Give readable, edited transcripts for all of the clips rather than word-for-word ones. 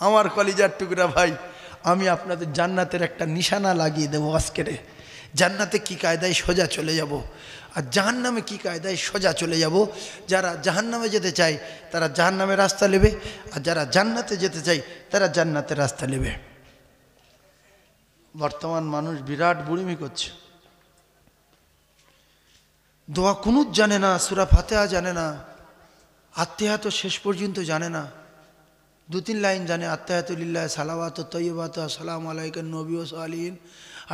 আমার কলিজার টুকরা ভাই, আমি আপনাদের জান্নাতের একটা নিশানা লাগিয়ে দেবো আজকে। জান্নাতে কি কায়দায় সোজা চলে যাব, আর জাহান্নামে কি কায়দায় সোজা চলে যাব। যারা জাহান্নামে যেতে চায় তারা জাহান্নামের রাস্তা নেবে, আর যারা জান্নাতে যেতে চায় তারা জান্নাতের রাস্তা নেবে। বর্তমান মানুষ বিরাট বুড়িমি করছে, দোয়া কুনুত জানে না, সূরা ফাতিহা জানে না, আত্তাহিয়াত শেষ পর্যন্ত জানে না। 2-3 লাইন জানে, আত্তাহিয়াতুলিল্লাহ সালাওয়াত তাইয়্যিবাত আসসালামু আলাইকা নবী ওয়া সালিহিন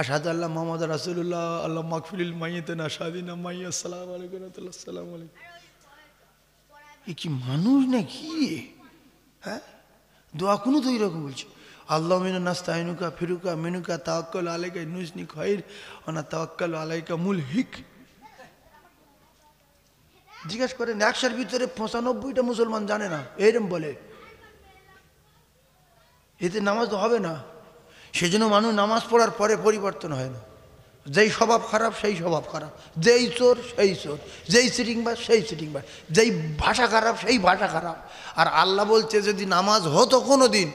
আশহাদু আল্লা মুহাম্মাদা রাসূলুল্লাহ আল্লাহুম্মা মাগফিরিল মাইয়িতিনা শাহিদিনা মাইয়্যিত আসসালামু আলাইকুম ওয়া রাহমাতুল্লাহ আসসালামু আলাইকুম। এ কি মানুষ নাকি? হ্যাঁ, দোয়া কুনুত ওই রকম বলছে, আল্লাহু মিনান নাস্তাইনুকা ফিরুকা মিনুকা তাওয়াক্কাল আলাইকা নুসনি খায়র ওয়া না তাওয়াক্কালু আলাইকা মুলহিক। জিজ্ঞাসা করেন 100-এর ভিতরে 95টা মুসলমান জানে না, এরকম বলে। এতে নামাজ তো হবে না। সেজন্য মানুষ নামাজ পড়ার পরে পরিবর্তন হয় না। যেই স্বভাব খারাপ সেই স্বভাব খারাপ, যেই চোর সেই চোর, যেই সিটিংবাজ সেই সিটিংবাজ, যেই ভাষা খারাপ সেই ভাষা খারাপ। আর আল্লাহ বলছে যদি নামাজ হতো কোনো দিন,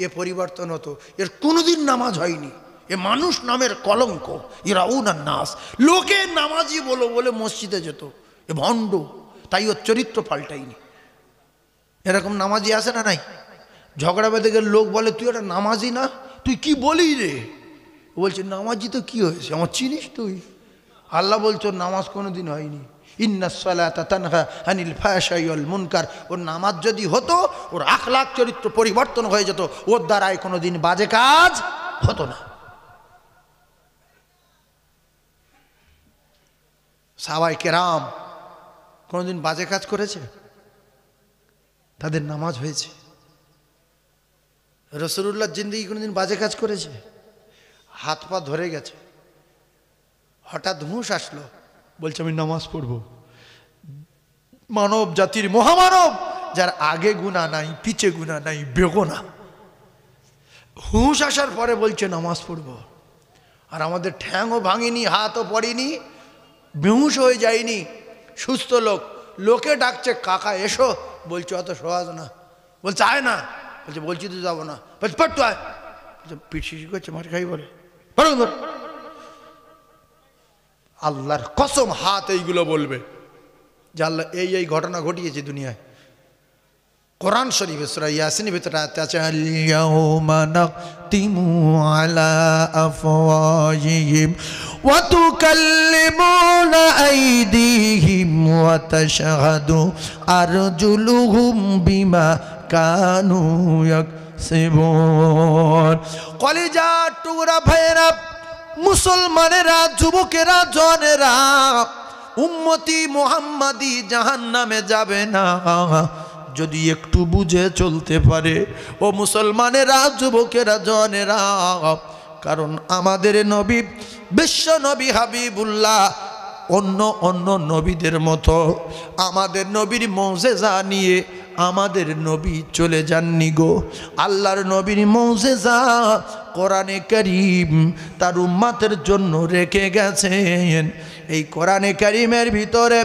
এ পরিবর্তন হতো। এর কোনোদিন নামাজ হয়নি। এ মানুষ নামের কলঙ্ক, ইরাউনান নাস। লোকে নামাজি বলো বলে মসজিদে যেত, এ ভণ্ড, তাই ওর চরিত্র পাল্টায়নি। এরকম নামাজি আছে না নাই? ঝগড়া বেঁধে গেলে লোক বলে তুই ওটা নামাজি না, তুই কি বলি রে? ও বলছে নামাজি তো কি হয়েছে, আমার চিনিস তুই? আল্লাহ বলছো নামাজ কোনোদিন হয়নি। ইন্নাস সালাতা তানহা আনিল ফাহশাই ওয়াল মুনকার। ওর নামাজ যদি হতো, ওর আখলাক চরিত্র পরিবর্তন হয়ে যেত, ওর দ্বারাই কোনোদিন বাজে কাজ হতো না। সাহাবায়ে কেরাম কোনোদিন বাজে কাজ করেছে? তাদের নামাজ হয়েছে। রাসূলুল্লাহর জিন্দেগি কোনোদিন বাজে কাজ করেছে? হাত পা ধরে গেছে, হঠাৎ হুঁশ আসলো, বলছে আমি নামাজ পড়ব। মানব জাতির মহামানব, যার আগে গুনাহ নাই পিছে গুনাহ নাই, বেগুনা, হুঁশ আসার পরে বলছে নামাজ পড়ব। আর আমাদের ঠ্যাংও ভাঙিনি, হাতও পড়িনি, বেহুশ হয়ে যায়নি, সুস্থ লোক। লোকে ডাকছে কাকা এসো, বলছে অত সহজ না। বলছে আয় না, বলছে বলছি তো যাবো না, বলছে পড়তো আয়। পিঠ শিশি করছে, মার খাই বলে। আল্লাহর কসম হাত এইগুলো বলবে যে আল্লাহ এই এই ঘটনা ঘটিয়েছে দুনিয়ায়। কোরআন শরীফে সূরা ইয়াসিনের ভিতরে আয়াত আছে, আল-ইয়াউমা নাখতিমু আলা আফওয়াহিহিম ওয়া তুকাল্লিমুনা আইদিহিম ওয়া তাশহাদু আরজুলুহুম বিমা কানু ইয়াকসিবুন। কলিজার টুকরা ভাইয়েরা, মুসলমানেরা, যুবকেরা, জনেরা, উম্মতি মুহাম্মাদি জাহান্নামে যাবে না যদি একটু বুঝে চলতে পারে। ও মুসলমানেরা, যুবকেরা, জনেরা, কারণ আমাদের নবী, বিশ্ব নবী হাবিবুল্লাহ অন্য অন্য নবীদের মতো আমাদের নবীর মুজিজা নিয়ে আমাদের নবী চলে যাননি গো। আল্লাহর নবীর মুজিজা কোরআনে কারীম তার উম্মতের জন্য রেখে গেছেন। এই কোরআনে কারীমের ভিতরে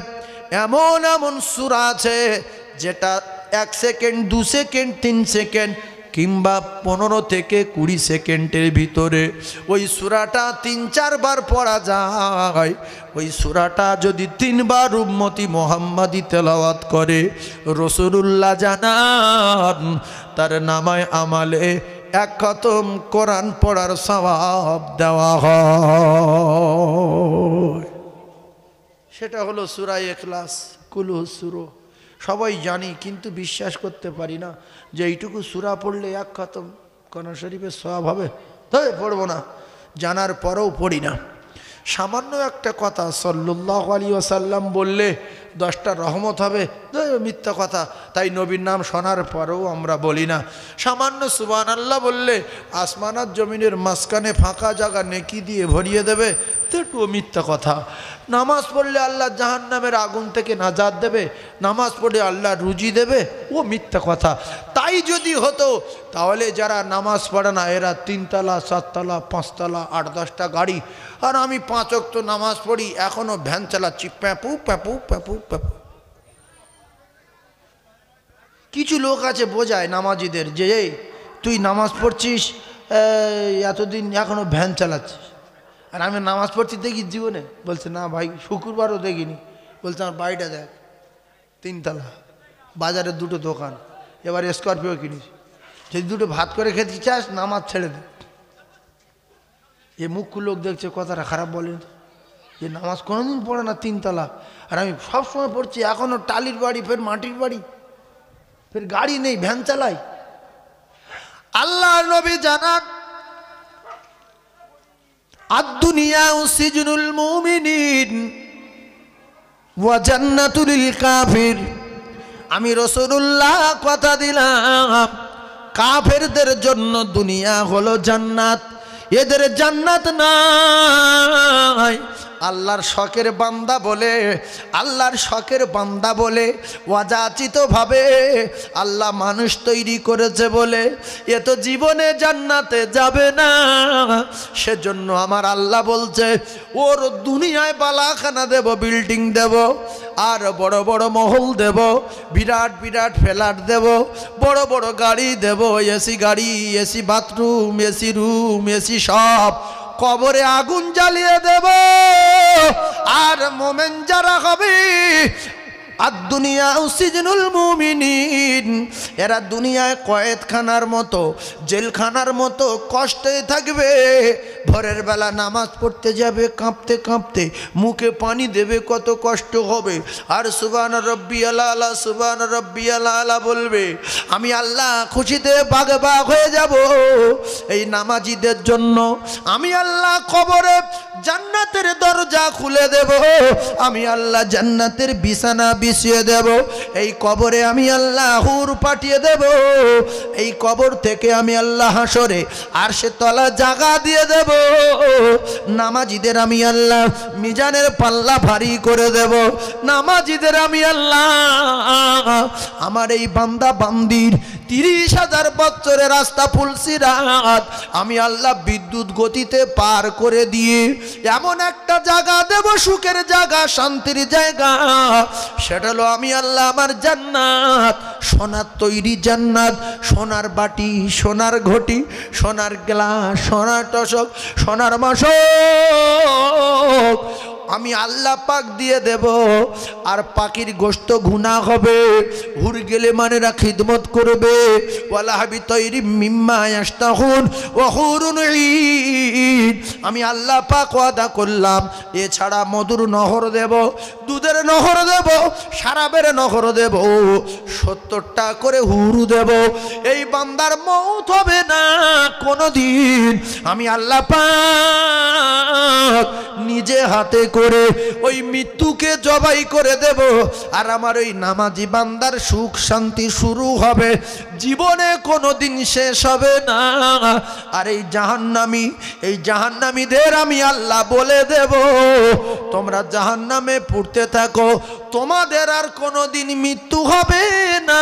এমন এমন সূরা আছে যেটা 1 সেকেন্ড, 2 সেকেন্ড, 3 সেকেন্ড কিংবা 15 থেকে 20 সেকেন্ডের ভিতরে ওই সূরাটা 3-4 বার পড়া যায়। ওই সূরাটা যদি 3 বার উম্মতি মুহাম্মাদি তেলাওয়াত করে, রাসূলুল্লাহ জানান তার নামায় আমালে 1 খতম কোরআন পড়ার সওয়াব দেওয়া হয়। সেটা হলো সূরা ইখলাস, কুল সূরা। সবাই জানি, কিন্তু বিশ্বাস করতে পারি না যে এইটুকু সূরা পড়লে 1 খতম কোরআন শরীফের সওয়াব হবে। তাই পড়বো না, জানার পরেও পড়ি না। সামান্য একটা কথা সাল্লাল্লাহু আলাইহি ওয়াসাল্লাম বললে 10টা রহমত হবে, মিথ্যা কথা। তাই নবীর নাম শোনার পরেও আমরা বলি না। সামান্য সুবহানাল্লাহ বললে আসমান আর জমিনের মাঝখানে ফাঁকা জায়গা নেকি দিয়ে ভরিয়ে দেবে, তো একটু মিথ্যা কথা। নামাজ পড়লে আল্লাহ জাহান্নামের আগুন থেকে নাজাত দেবে, নামাজ পড়লে আল্লাহ রুজি দেবে, ও মিথ্যা কথা। তাই যদি হতো তাহলে যারা নামাজ পড়ে না এরা 3 তলা 7 তলা 5 তলা 8-10টা গাড়ি, আর আমি 5 ওয়াক্ত নামাজ পড়ি এখনো ভ্যান চালাচ্ছি, প্যাপু প্যাপু প্যাপু প্যাপু। কিছু লোক আছে বোঝায় নামাজিদের যে তুই নামাজ পড়ছিস এতদিন এখনো ভ্যান চালাচ্ছিস, আর আমি নামাজ পড়ছি দেখি জীবনে? বলছে না ভাই, শুক্রবারও দেখিনি। বলছে আমার বাড়িটা দেখ, 3 তলা, বাজারে 2টো দোকান, এবার স্করপিও কিনিস, যদি 2টো ভাত করে খেতে চাস নামাজ ছেড়ে দে। এ মুখ্য লোক দেখছে, কথাটা খারাপ বলেন তো, যে নামাজ কোনোদিন পড়ে না 3 তলা, আর আমি সবসময় পড়ছি, এখনও টালির বাড়ি, ফের মাটির বাড়ি, ফের গাড়ি নেই, ভ্যান চালাই। আল্লাহর নবী জানান, আদ-দুনিয়া সিজনুল মুমিনিন ওয়া জান্নাতুল কাফির। আমি রাসূলুল্লাহ কথা দিলাম, কাফেরদের জন্য দুনিয়া হলো জান্নাত, এদের জান্নাত নাই। আল্লাহর শখের বান্দা বলে, আল্লাহর শখের বান্দা বলে অযাচিতভাবে আল্লাহ মানুষ তৈরি করেছে বলে এ তো জীবনে জান্নাতে যাবে না। সেজন্য আমার আল্লাহ বলছে, ওর দুনিয়ায় বালাখানা দেব, বিল্ডিং দেব, আর বড় বড় মহল দেব, বিরাট বিরাট ফ্ল্যাট দেব, বড় বড় গাড়ি দেব, এসি গাড়ি, AC bathroom, AC room, AC সব। কবরে আগুন জ্বালিয়ে দেব, আর মোমেন যারা হবে, আদ-দুনিয়া সিজনুল মুমিনিন, এরা দুনিয়ায় কয়েদখানার মতো, জেলখানার মতো কষ্টে থাকবে। ভোরের বেলা নামাজ পড়তে যাবে কাঁপতে কাঁপতে, মুখে পানি দেবে, কত কষ্ট হবে। আর সুবহান রাব্বিয়াল আলা, সুবহান রাব্বিয়াল আলা বলবে। আমি আল্লাহ খুশিতে বাগে বাগ হয়ে যাব এই নামাজিদের জন্য। আমি আল্লাহ কবরে জান্নাতের দরজা খুলে দেব, আমি আল্লাহ জান্নাতের বিছানা বিছিয়ে দেব। এই কবরে আমি আল্লাহ হুর পাঠিয়ে দেব, এই কবর থেকে আমি আল্লাহ হাসরে আরশে তলা জায়গা দিয়ে দেব। নামাজিদের আমি আল্লাহ মিজানের পাল্লা ভারী করে দেব। নামাজিদের আমি আল্লাহ আমার এই বান্দা বান্দির 30,000 বছরের রাস্তা ফুলসিরাত আমি আল্লাহ বিদ্যুৎ গতিতে পার করে দিয়ে এমন একটা জায়গা দেব, সুখের জায়গা, শান্তির জায়গা। সেটা হলো আমি আল্লাহ আমার জান্নাত, সোনার তৈরি জান্নাত, সোনার বাটি, সোনার ঘটি, সোনার গ্লাস, সোনার টসক, সোনার মাসক আমি আল্লাহ পাক দিয়ে দেব। আর পাখির গোশত ঘুনা হবে, হুর গেলে মানেরা খিদমত করবে। ওয়ালা হাবি তৈরি মিম্মা ইয়াশতাহুন ওয়া হুরুন ঈন, আমি আল্লাহ পাক ওয়াদা করলাম। এছাড়া মধুর নহর দেব, দুধের নহর দেব, শরাবের নহর দেব, 70টা করে হুরু দেব। এই বান্দার মউত হবে না কোনোদিন। আমি আল্লাহ পাক নিজে হাতে করে ওই মৃত্যুকে জবাই করে দেব। আর আমার ওই নামাজি বান্দার সুখ শান্তি শুরু হবে, জীবনে কোনোদিন শেষ হবে না। আর এই জাহান্নামীদের আমি আল্লাহ বলে দেব, তোমরা জাহান্নামে পুড়তে থাকো, তোমাদের আর কোনোদিন মৃত্যু হবে না।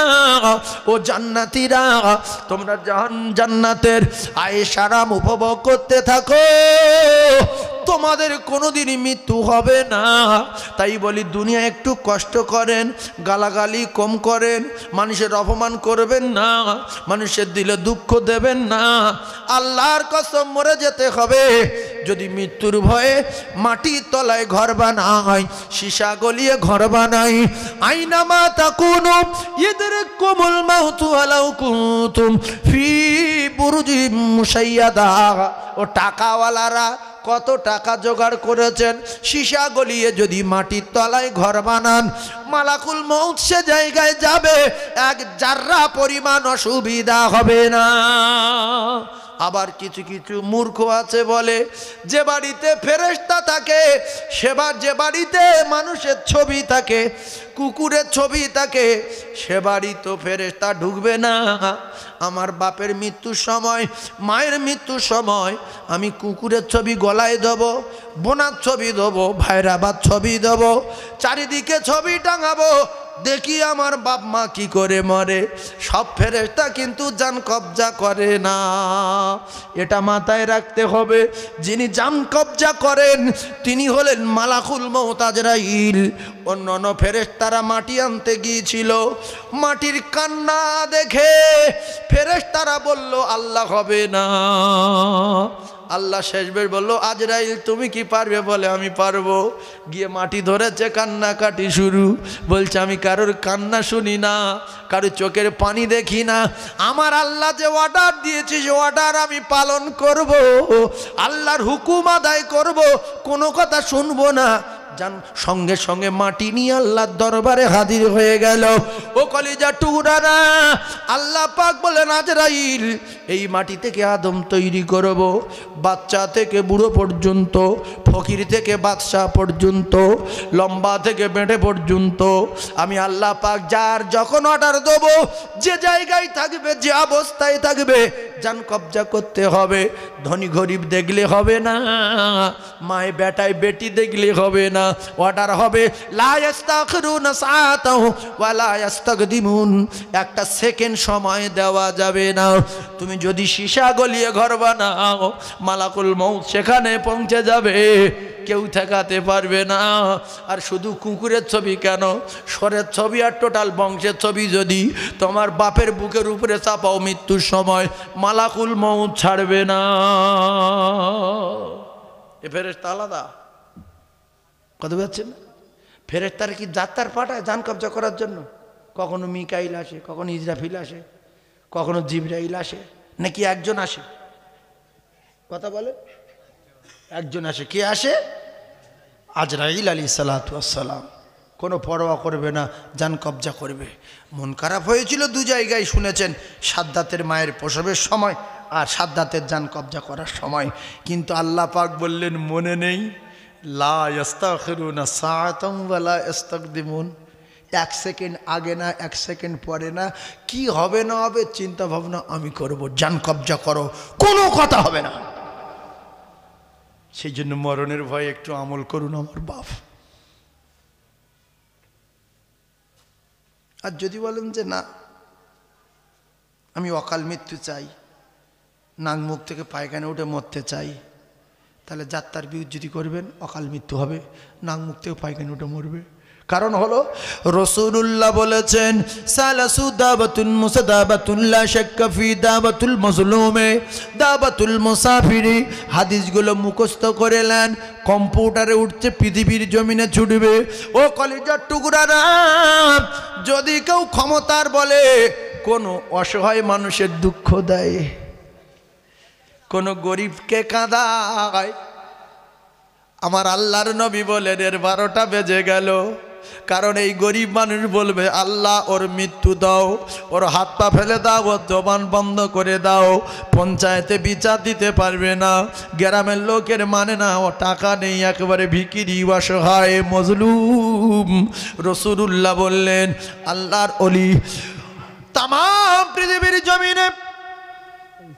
ও জান্নাতীরা, তোমরা জান্নাতের আয়েশ আরাম উপভোগ করতে থাকো, তোমাদের কোনোদিনই মৃত্যু হবে না। তাই বলি দুনিয়া একটু কষ্ট করেন, গালাগালি কম করেন, মানুষের অপমান করবেন না, মানুষের দিলে দুঃখ দেবেন না। আল্লাহর কসম মরে যেতে হবে। যদি মৃত্যুর ভয়ে মাটির তলায় ঘর বানাই, সীসা গলিয়ে ঘর বানাই, আইনামা তাকুনু ইদরিকুমুল মাউতু ওয়ালাউ কুনতুম ফি বুরুজিম মুশাইয়াদা। ও টাকাওয়ালারা কত টাকা জোগাড় করেছেন, সীসা গলিয়ে যদি মাটির তলায় ঘর বানান, মালাকুল মউত সে জায়গায় যাবে, এক জাররা পরিমাণ অসুবিধা হবে না। আবার কিছু কিছু মূর্খ আছে বলে, যে বাড়িতে ফেরেশতা থাকে, যে বাড়িতে মানুষের ছবি থাকে, কুকুরের ছবি থাকে, সে বাড়ি তো ফেরেশতা ঢুকবে না। আমার বাপের মৃত্যুর সময়, মায়ের মৃত্যুর সময় আমি কুকুরের ছবি গলায় দেবো, বোনার ছবি দেবো, ভাইরাবার ছবি দেবো, চারিদিকে ছবি টাঙাবো, দেখি আমার বাপ মা কি করে মরে। সব ফেরেশতা কিন্তু জান কবজা করে না, এটা মাথায় রাখতে হবে। যিনি জান কবজা করেন তিনি হলেন মালাকুল মউত আজরাইল। অন্যান্য ফেরেশতারা মাটি আনতে গিয়েছিল, মাটির কান্না দেখে ফেরেশতারা বলল আল্লাহ হবে না। আল্লাহ শেষবার বলল আজরাইল তুমি কি পারবে? বলে আমি পারবো। গিয়ে মাটি ধরেছে, কান্নাকাটি শুরু। বলছে আমি কারোর কান্না শুনি না, কারোর চোখের পানি দেখি না। আমার আল্লাহ যে অর্ডার দিয়েছে সে অর্ডার আমি পালন করব, আল্লাহর হুকুম আদায় করব, কোনো কথা শুনবো না। জান সঙ্গে সঙ্গে মাটি নিয়ে আল্লাহর দরবারে হাজির হয়ে গেল। ও কলিজা টুকরারা, আল্লাহ পাক বলেন আজরাইল এই মাটি থেকে আদম তৈরি করব, বাচ্চা থেকে বুড়ো পর্যন্ত, ফকির থেকে বাদশাহ পর্যন্ত, লম্বা থেকে বেঁটে পর্যন্ত। আমি আল্লাহ পাক যার যখন অর্ডার দেব, যে জায়গায় থাকবে, যে অবস্থায় থাকবে, জান কবজা করতে হবে। ধনী গরিব দেখলে হবে না, মায় বেটায় বেটি দেখলে হবে না। অর্ডার হবে লা ইস্তাখিরুনা সাআতাহু ওয়া লা ইস্তাকদিমুন, একটা সেকেন্ড সময় দেওয়া যাবে না। তুমি যদি সীসা গলিয়ে ঘর বানাও, মালাকুল মউত সেখানে পৌঁছে যাবে, কেউ ঠেকাতে পারবে না। আর শুধু কুকুরের ছবি কেন, সরের ছবি আর টোটাল বংশের ছবি যদি তোমার বাপের বুকের উপরে চাপাও, মৃত্যুর সময় মালাকুল মউত ছাড়বে না। এ ফেরেশতা আলাদা কথা বলছেন। ফেরেশতার কি যাত্রার পাঠায় জান কবজা করার জন্য? কখনো মিকাইল আসে, কখনো ইসরাফিল আসে, কখনো জিবরাইল আসে, নাকি একজন আসে? কথা বলে একজন আসে। কে আসে? আজরাইল আলাইহিস সালাতু ওয়াস সালাম। কোনো পরোয়া করবে না, জান কবজা করবে। মন খারাপ হয়েছিল দু জায়গায় শুনেছেন, সাদ্দাতের মায়ের প্রসবের সময় আর সাদ্দাতের জান কবজা করার সময়। কিন্তু আল্লাহ পাক বললেন মনে নেই, লা ইস্তাখিরুনা সাআতান ওয়া লা ইস্তাকদিমুন, এক সেকেন্ড আগে না এক সেকেন্ড পরে না, কি হবে না হবে চিন্তা ভাবনা আমি করব, জান কবজা করো, কোনো কথা হবে না। সেই জন্য মরণের ভয়ে একটু আমল করুন আমার বাপ। আর যদি বলেন যে না আমি অকাল মৃত্যু চাই, নাক মুখ থেকে পায়খানা উঠে মরতে চাই, তাহলে যাত্রার বিরুদ্ধ যদি করবেন অকাল মৃত্যু হবে, নাক মুখ থেকে পায়খানা উঠে মরবে। কারণ হলো রাসূলুল্লাহ বলেছেন সালাসু দাওয়াতুল মুসাদাবাতুল লা শাক্কা ফি দাওয়াতুল মাজলুমে দাওয়াতুল মুসাফিরি। হাদিসগুলো মুখস্থ করে নেন, কম্পিউটারে উঠছে, পৃথিবীর জমিনে ছুটবে। ও কলিজার টুকরারা, যদি কেউ ক্ষমতার বলে কোনো অসহায় মানুষের দুঃখ দেয়, কোনো গরিবকে কাঁদায়, আমার আল্লাহর নবী বলেন এর 12টা বেজে গেল। কারণ এই গরিব মানুষ বলবে আল্লাহ ওর মৃত্যু দাও, ওর হাত পা ফেলে দাও, ওর জবান বন্ধ করে দাও। পঞ্চায়েতে বিচার দিতে পারবে না, গ্রামের লোকের মানে না, ও টাকা নেই, একেবারে ভিখিরি, অসহায়, মজলুম। রাসূলুল্লাহ বললেন আল্লাহর ওলি তাম পৃথিবীর জমিনে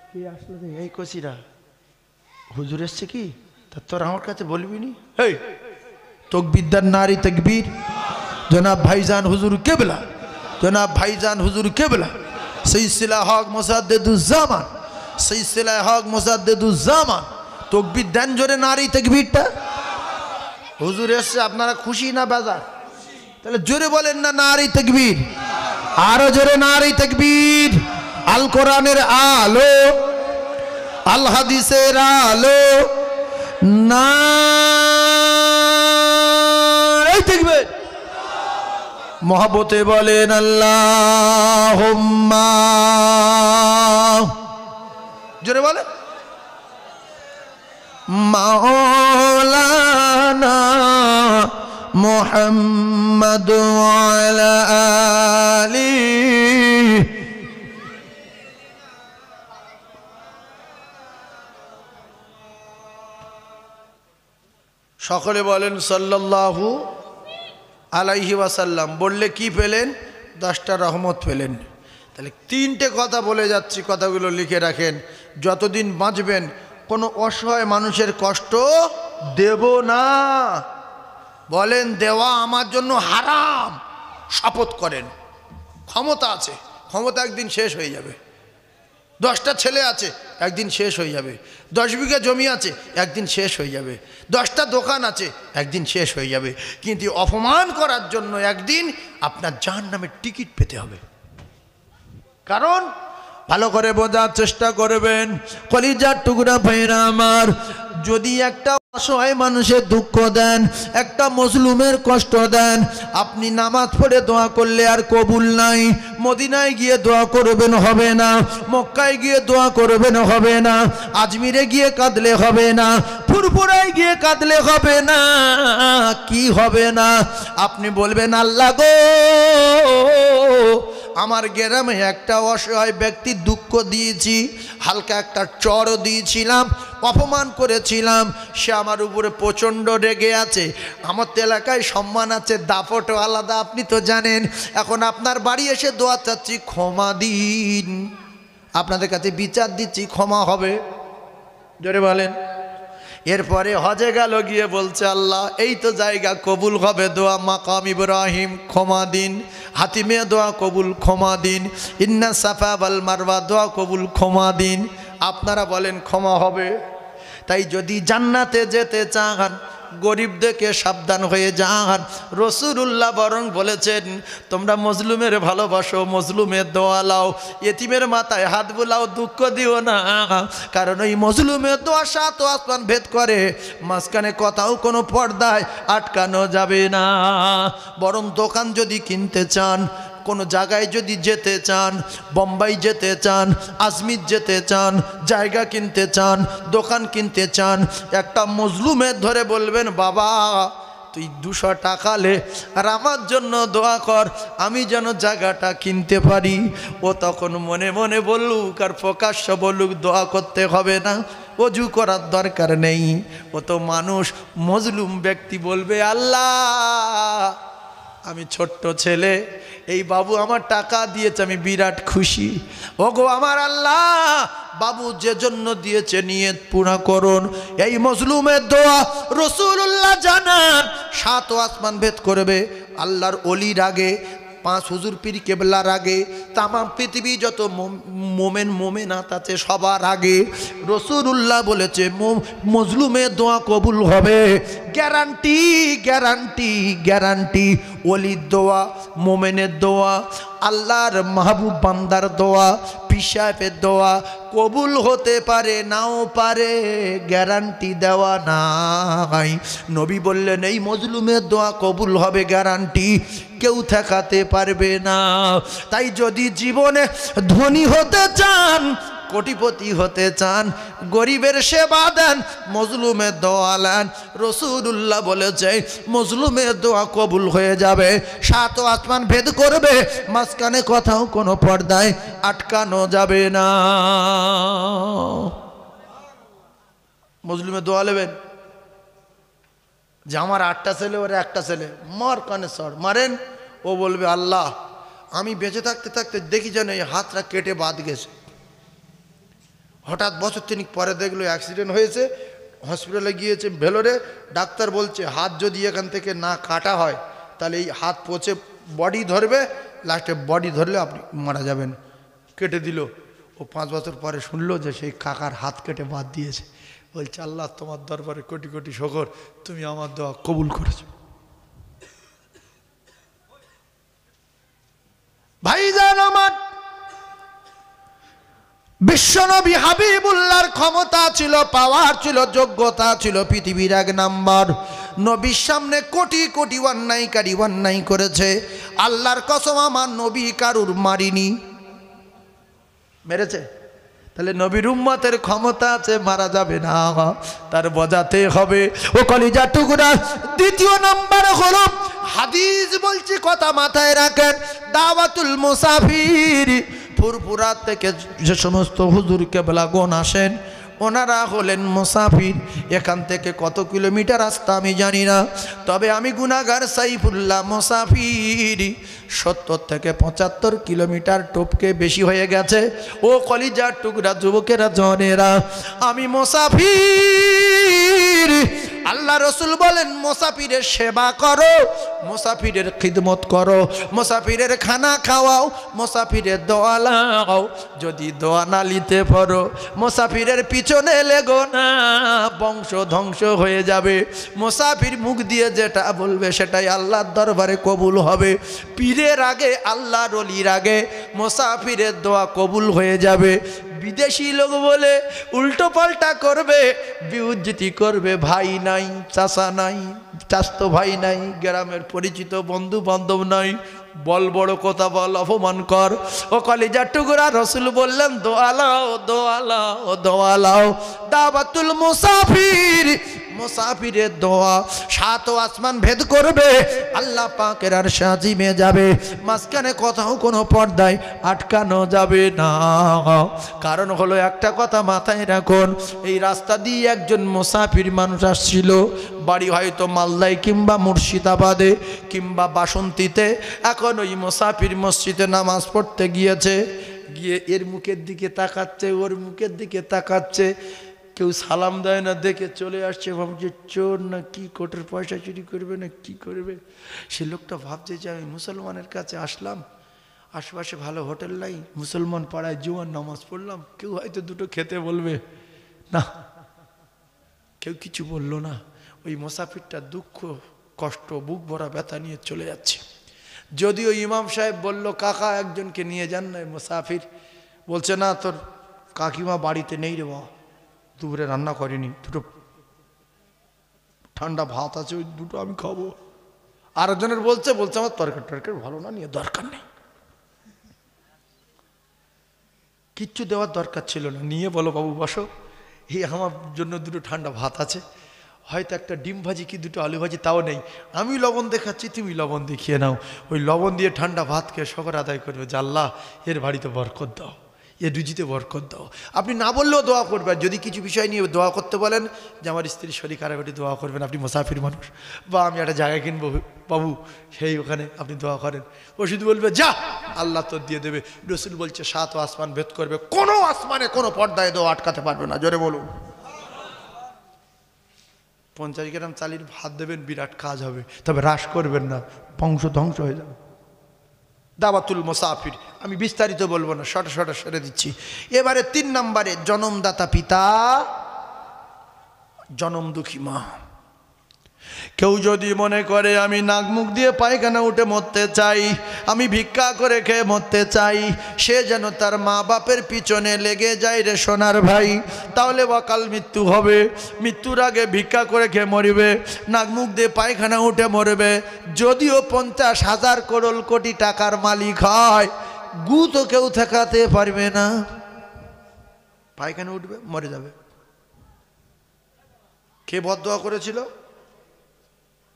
কে আসলো রে? এই কচিরা হুজুর এসছে কি? তা তোর আমার কাছে বলবি নি? এই তকবীরদার নারী তাকবীর। জনাব ভাইজান হুজুর কেবলা, জনাব ভাইজান হুজুর কেবলা, সিলসিলা হক মুসাদ্দিদুজ্জামান, সিলসিলা হক মুসাদ্দিদুজ্জামান। তকবীর দেন জোরে নারী তাকবীরটা। হুজুর এসছে, আপনারা খুশি না বেজার? তাহলে জোরে বলেন না নারী তাকবীর, আরো জোরে নারী তাকবীর। আল কোরআনের আলো, আল হাদিসের আলো, নারী তাকবীর। মহব্বতে বলেন আল্লাহুম্মা, জোরে বলেন মাওলানা মুহাম্মদ ওয়া আলা আলিহি। সকলে বলেন সাল্লাল্লাহু আলাইহি ওয়াসাল্লাম। বললে কি পেলেন? 10টা রহমত পেলেন। তাহলে 3টে কথা বলে যাচ্ছি, কথাগুলো লিখে রাখেন। যতদিন বাঁচবেন কোনো অসহায় মানুষের কষ্ট দেব না। বলেন দেওয়া আমার জন্য হারাম, শপথ করেন, ক্ষমতা আছে, ক্ষমতা একদিন শেষ হয়ে যাবে। 10টা ছেলে আছে, একদিন শেষ হয়ে যাবে। 10 বিঘা জমি আছে, একদিন শেষ হয়ে যাবে। 10টা দোকান আছে, একদিন শেষ হয়ে যাবে। কিন্তু অপমান করার জন্য একদিন আপনার জাহান্নামের টিকিট পেতে হবে। কারণ ভালো করে বোঝার চেষ্টা করবেন কলিজার টুকরা ভাইরা আমার, যদি একটা অসহায় মানুষের দুঃখ দেন, একটা মজলুমের কষ্ট দেন, আপনি নামাজ পড়ে দোয়া করলে আর কবুল নাই। মদিনায় গিয়ে দোয়া করবেন হবে না, মক্কায় গিয়ে দোয়া করবেন হবে না, আজমিরে গিয়ে কাঁদলে হবে না, ফুরফুরায় গিয়ে কাঁদলে হবে না। কি হবে না? আপনি বলবেন আল্লাহ গো, আমার গ্রামে একটা অসহায় ব্যক্তি দুঃখ দিয়েছি, হালকা একটা চড়ও দিয়েছিলাম, অপমান করেছিলাম, সে আমার উপরে প্রচণ্ড রেগে আছে। আমার তো এলাকায় সম্মান আছে, দাপটও আলাদা, আপনি তো জানেন। এখন আপনার বাড়ি এসে দোয়া চাচ্ছি, ক্ষমা দিন, আপনাদের কাছে বিচার দিচ্ছি, ক্ষমা হবে? জোরে বলেন। এরপরে হজে গেল, গিয়ে বলছে আল্লাহ এই তো জায়গা, কবুল হবে দোয়া, মাকাম ইব্রাহিম ক্ষমা দিন, হাতিমে দোয়া কবুল ক্ষমা দিন, ইন্না সাফা ওয়াল মারওয়া দোয়া কবুল ক্ষমা দিন। আপনারা বলেন ক্ষমা হবে? তাই যদি জান্নাতে যেতে চান গরিবদেরকে সাবধান হয়ে যান। রাসূলুল্লাহ বরং বলেছেন তোমরা মজলুমের ভালোবাসো, মজলুমের দোয়া লাও, এতিমের মাথায় হাত বুলাও, দুঃখ দিও না। কারণ ওই মজলুমের দোয়া 7 আসমান ভেদ করে, মাঝখানে কথাও কোনো পর্দায় আটকানো যাবে না। বরং দোকান যদি কিনতে চান, কোনো জায়গায় যদি যেতে চান, বোম্বাই যেতে চান, আজমির যেতে চান, জায়গা কিনতে চান, দোকান কিনতে চান, একটা মজলুমের ধরে বলবেন বাবা তুই 200 টাকা লে আর আমার জন্য দোয়া কর, আমি যেন জায়গাটা কিনতে পারি। ও তখন মনে মনে বলুক আর প্রকাশ্য বলুক, দোয়া করতে হবে না, ওযু করার দরকার নেই। ও তো মানুষ, মজলুম ব্যক্তি বলবে আল্লাহ আমি ছোট্ট ছেলে, এই বাবু আমার টাকা দিয়েছে, আমি বিরাট খুশি। ওগো আমার আল্লাহ, বাবু যে জন্য দিয়েছে নিয়ত পুরা করুন। এই মজলুমের দোয়া রাসূলুল্লাহ জানান 7 আসমান ভেদ করবে। আল্লাহর ওলির আগে, 5 হুজুর পীর কেবলার আগে, তামাম পৃথিবী যত মোমেন মোমেনাত আছে সবার আগে রাসূলুল্লাহ বলেছে মজলুমের দোয়া কবুল হবে। Guarantee guarantee guarantee. ওলির দোয়া, মোমেনের দোয়া, আল্লাহর মাহবুব বান্দার দোয়া, পিসাবের দোয়া কবুল হতে পারে নাও পারে, গ্যারান্টি দেওয়া নাই। নবী বললেন এই মজলুমের দোয়া কবুল হবে, গ্যারান্টি কেউ ঠেকাতে পারবে না। তাই যদি জীবনে ধনী হতে চান, কোটিপতি হতে চান, গরিবের সেবা দেন, মজলুমের দোয়া নেন। রাসূলুল্লাহ বলেছে মজলুমের দোয়া কবুল হয়ে যাবে, 7 আসমান ভেদ করবে, মাঝখানে কথাও কোনো পর্দায় আটকানো যাবে না। মজলুমের দোয়া নেবেন যে আমার 8টা ছেলে, ওর 1টা ছেলে, মার কানে সর মারেন। ও বলবে আল্লাহ আমি বেঁচে থাকতে থাকতে দেখি যেন এই হাতটা কেটে বাদ গেছে। হঠাৎ বছর 3 পরে দেখলো অ্যাক্সিডেন্ট হয়েছে, হসপিটালে গিয়েছে ভেলোরে, ডাক্তার বলছে হাত যদি এখান থেকে না কাটা হয় তাহলে এই হাত পচে বডি ধরবে, লাস্টে বডি ধরলে আপনি মারা যাবেন। কেটে দিল। ও 5 বছর পরে শুনলো যে সেই কাকার হাত কেটে বাদ দিয়েছে। বলছে আল্লাহ তোমার দরবারে কোটি কোটি শুকর, তুমি আমার দোয়া কবুল করেছো। ভাইজান আমার, বিশ্বনবী হাবিবুল্লাহর ক্ষমতা ছিল, পাওয়ার ছিল, যোগ্যতা ছিল পৃথিবীর 1 নাম্বার। নবীর সামনে কোটি কোটি অন্যায়কারী অন্যায় করেছে। আল্লাহর কসম আমার নবী কারুর মারিনি। মেরেছে? তাহলে নবীর উম্মতের ক্ষমতা আছে, মারা যাবে না, তার বজাতে হবে। ও কলিজা টুকরা, 2 নাম্বার হলো হাদিস বলছি, কথা মাথায় রাখেন, দাওয়াতুল মুসাফির। ফুরফুরা থেকে যে সমস্ত হুজুর কেবলাগণ আসেন ওনারা হলেন মুসাফির। এখান থেকে কত কিলোমিটার রাস্তা আমি জানি না, তবে আমি গুনাহগার সাইফুল্লাহ মুসাফির। 70 থেকে 75 কিলোমিটার টপকে বেশি হয়ে গেছে। ও কলিজার টুকরা যুবকেরা জনেরা, আমি মুসাফির। আল্লাহ রসুল বলেন মুসাফিরের সেবা করো, মুসাফিরের খিদমত করো, মুসাফিরের খানা খাওয়াও, মুসাফিরের দোয়া লাও। যদি দোয়া না নিতে পারো মুসাফিরের পিছনে লেগো না, বংশ ধ্বংস হয়ে যাবে। মুসাফির মুখ দিয়ে যেটা বলবে সেটাই আল্লাহর দরবারে কবুল হবে। পীরের আগে আল্লাহর ওলির আগে মুসাফিরের দোয়া কবুল হয়ে যাবে। বিদেশি লোক বলে উল্টো পাল্টা করবে, বিউজ্জতি করবে, ভাই নাই, চাচা নাই, চাস্তো ভাই নাই, গ্রামের পরিচিত বন্ধু বান্ধব নাই, বল বড় কথা বল, অপমান কর। ও কলিজার টুকরা, রসুল বললেন দোয়া লাও, দোয়া লাও, দোয়া লাও। দাওয়াতুল মুসাফির, মুসাফিরের দোয়া 7 আসমান ভেদ করবে, আল্লাহ পাকের আরশে আজিমে যাবে। মাঝখানে কোথাও কোনো পর্দায় আটকানো যাবে না। কারণ হলো একটা কথা মাথায় রাখুন, এই রাস্তা দিয়ে একজন মুসাফির মানুষ আসছিল, বাড়ি হয়তো মালদায় কিংবা মুর্শিদাবাদে কিংবা বাসন্তীতে। এখন ওই মুসাফির মসজিদে নামাজ পড়তে গিয়েছে, গিয়ে এর মুখের দিকে তাকাচ্ছে, ওর মুখের দিকে তাকাচ্ছে, কেউ সালাম দেয় না, দেখে চলে আসছে। ভাবছে চোর না কি, কোটের পয়সা চুরি করবে না কি করবে। সে লোকটা ভাবছে যে আমি মুসলমানের কাছে আসলাম, আশেপাশে ভালো হোটেল নাই, মুসলমান পাড়ায় জুয়ার নামাজ পড়লাম, কেউ হয়তো দুটো খেতে বলবে না, কেউ কিছু বললো না। ওই মুসাফিরটা দুঃখ কষ্ট বুক ভরা ব্যথা নিয়ে চলে যাচ্ছে। যদিও ইমাম সাহেব বলল কাকা একজনকে নিয়ে যান না, মুসাফির বলছে না, তোর কাকিমা বাড়িতে নেই রে বাবা, দুপুরে রান্না করিনি, দুটো ঠান্ডা ভাত আছে, ওই দুটো আমি খাবো। আরেকজনের বলছে আমার তরকারি ভালো না, নিয়ে দরকার নেই, কিচ্ছু দেওয়ার দরকার ছিল না, নিয়ে বলো বাবু বসো, এই আমার জন্য দুটো ঠান্ডা ভাত আছে, হয়তো একটা ডিম ভাজি কি দুটো আলু ভাজি তাও নেই, আমি লবণ দেখাচ্ছি তুমি লবণ দেখিয়ে নাও। ওই লবণ দিয়ে ঠান্ডা ভাত খেয়ে শকর আদায় করবে যে আল্লাহ এর বাড়িতে বরকত দাও, এর রুজিতে বরকত দাও। আপনি না বললেও দোয়া করবেন। যদি কিছু বিষয় নিয়ে দোয়া করতে বলেন যে আমার স্ত্রীর শরীর খারাপ, এটি দোয়া করবেন, আপনি মুসাফির মানুষ, বা আমি একটা জায়গা কিনবো বাবু, সেই ওখানে আপনি দোয়া করেন। ও শুধু বলবে যা, আল্লাহ তো দিয়ে দেবে। রসুল বলছে 7 আসমান ভেদ করবে, কোনো আসমানে কোনো পর্দায় দোয়া আটকাতে পারবে না। জোরে বলুন। 50 গ্রাম চালির ভাত দেবেন, বিরাট কাজ হবে, তবে হ্রাস করবেন না, বংশ ধ্বংস হয়ে যাবে। দাওয়াতুল মুসাফির আমি বিস্তারিত বলবো না, শর্ট সেরে দিচ্ছি। এবারে 3 নম্বরে জন্মদাতা পিতা, জনম দুঃখী মা। কেউ যদি মনে করে আমি নাক মুখ দিয়ে পায়খানা উঠে মরতে চাই, আমি ভিক্ষা করে খেয়ে মরতে চাই, সে যেন তার মা বাপের পিছনে লেগে যায় রে সোনার ভাই, তাহলে অকাল মৃত্যু হবে। মৃত্যুর আগে ভিক্ষা করে খেয়ে মরবে, নাক মুখ দিয়ে পায়খানা উঠে মরবে। যদিও 50,000 করোড় কোটি টাকার মালিক হয়, গু তো কেউ ঠেকাতে পারবে না, পায়খানা উঠবে, মরে যাবে। কে বদদোয়া করেছিল?